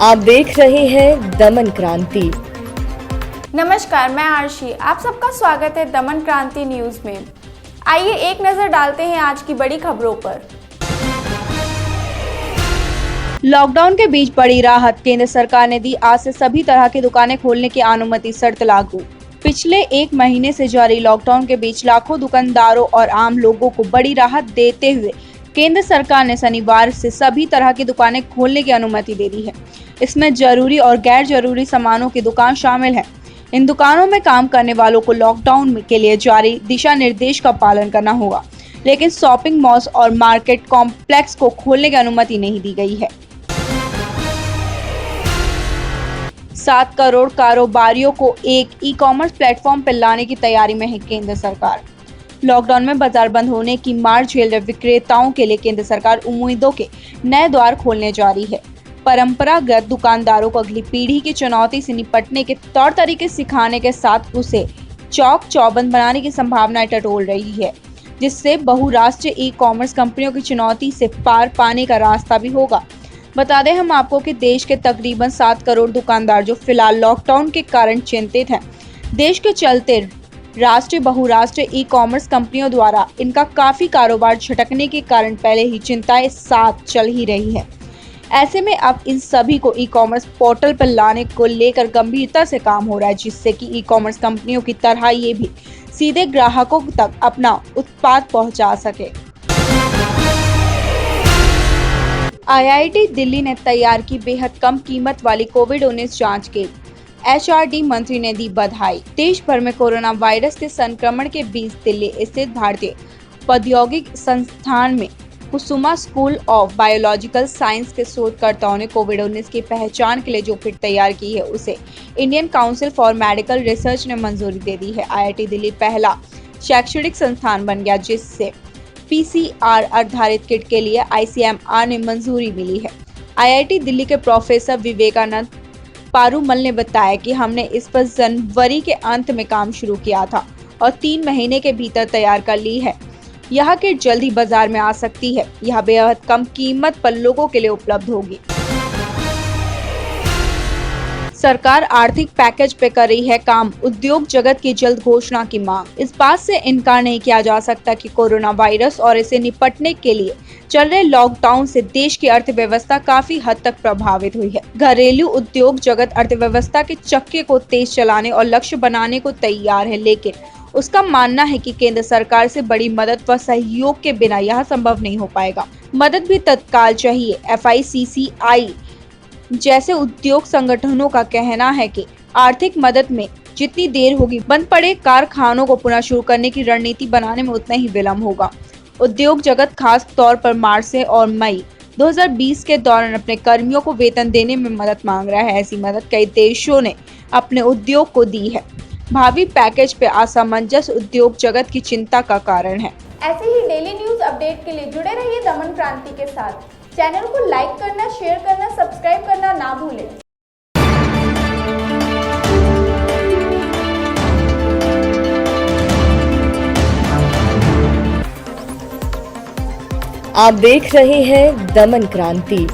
आप देख रहे हैं दमन क्रांति। नमस्कार, मैं आरशी। आप सबका स्वागत है दमन क्रांति न्यूज में। आइए एक नजर डालते हैं आज की बड़ी खबरों पर। लॉकडाउन के बीच बड़ी राहत, केंद्र सरकार ने दी। आज से सभी तरह की दुकानें खोलने की अनुमति, शर्त लागू। पिछले एक महीने से जारी लॉकडाउन के बीच लाखों दुकानदारों और आम लोगों को बड़ी राहत देते हुए केंद्र सरकार ने शनिवार से सभी तरह की दुकानें खोलने की अनुमति दे दी है। इसमें जरूरी और गैर जरूरी सामानों की दुकान शामिल है। इन दुकानों में काम करने वालों को लॉकडाउन के लिए जारी दिशा निर्देश का पालन करना होगा, लेकिन शॉपिंग मॉल्स और मार्केट कॉम्प्लेक्स को खोलने की अनुमति नहीं दी गई है। 7 करोड़ कारोबारियों को एक ई-कॉमर्स प्लेटफॉर्म पर लाने की तैयारी में है केंद्र सरकार। लॉकडाउन में बाजार बंद होने की मार झेल रहे विक्रेताओं के लिए केंद्र सरकार उम्मीदों के नए द्वार खोलने जा रही है। परंपरागत दुकानदारों को अगली पीढ़ी की चुनौती से निपटने के तौर तरीके सिखाने के साथ उसे चौक चौबंद बनाने की संभावनाएं टटोल रही है, जिससे बहुराष्ट्रीय ई-कॉमर्स कंपनियों की चुनौती से पार पाने का रास्ता भी होगा। बता दें हम आपको कि देश के तकरीबन 7 करोड़ दुकानदार जो फिलहाल लॉकडाउन के कारण चिंतित हैं, देश के चलते राष्ट्रीय बहुराष्ट्रीय ई-कॉमर्स कंपनियों द्वारा इनका काफी कारोबार झटकने के कारण पहले ही चिंताएं साथ चल ही रही है। ऐसे में अब इन सभी को ई-कॉमर्स पोर्टल पर लाने को लेकर गंभीरता से काम हो रहा है, जिससे कि ई-कॉमर्स कंपनियों की तरह ये भी सीधे ग्राहकों तक अपना उत्पाद पहुंचा सके। आईआईटी दिल्ली ने तैयार की बेहद कम कीमत वाली कोविड-19 जांच किट। एचआरडी मंत्री ने दी बधाई। देश भर में कोरोना वायरस के संक्रमण के बीच दिल्ली स्थित भारतीय प्रौद्योगिकी संस्थान में कुसुमा स्कूल ऑफ बायोलॉजिकल साइंस के शोधकर्ताओं ने कोविड-19 की पहचान के लिए जो किट तैयार की है, उसे Indian council for medical research ने मंजूरी दे दी है। आईआईटी दिल्ली पहला शैक्षणिक संस्थान बन गया जिससे पीसीआर आधारित किट के लिए आईसीएमआर ने मंजूरी मिली है। आईआईटी दिल्ली के प्रोफेसर विवेकानंद पारूमल ने बताया कि हमने इस पर जनवरी के अंत में काम शुरू किया था और 3 महीने के भीतर तैयार कर ली है। यह किट जल्द ही बाजार में आ सकती है। यह बेहद कम कीमत पर लोगों के लिए उपलब्ध होगी। सरकार आर्थिक पैकेज पे कर रही है काम, उद्योग जगत की जल्द घोषणा की मांग। इस बात से इनकार नहीं किया जा सकता कि कोरोना वायरस और इसे निपटने के लिए चल रहे लॉकडाउन से देश की अर्थव्यवस्था काफी हद तक प्रभावित हुई है। घरेलू उद्योग जगत अर्थव्यवस्था के चक्के को तेज चलाने और लक्ष्य बनाने को तैयार है, लेकिन उसका मानना है कि केंद्र सरकार से बड़ी मदद व सहयोग के बिना यह संभव नहीं हो पाएगा। मदद भी तत्काल चाहिए। FICCI जैसे उद्योग संगठनों का कहना है कि आर्थिक मदद में जितनी देर होगी, बंद पड़े कारखानों को पुनः शुरू करने की रणनीति बनाने में उतना ही विलम्ब होगा। उद्योग जगत खास तौर पर मार्च से और मई 2020 के दौरान अपने कर्मियों को वेतन देने में मदद मांग रहा है। ऐसी मदद कई देशों ने अपने उद्योग को दी है। भावी पैकेज पे असमंजस उद्योग जगत की चिंता का कारण है। ऐसे ही डेली न्यूज अपडेट के लिए जुड़े रहिए दमन क्रांति के साथ। चैनल को लाइक करना, शेयर करना, सब्सक्राइब करना ना भूलें। आप देख रहे हैं दमन क्रांति।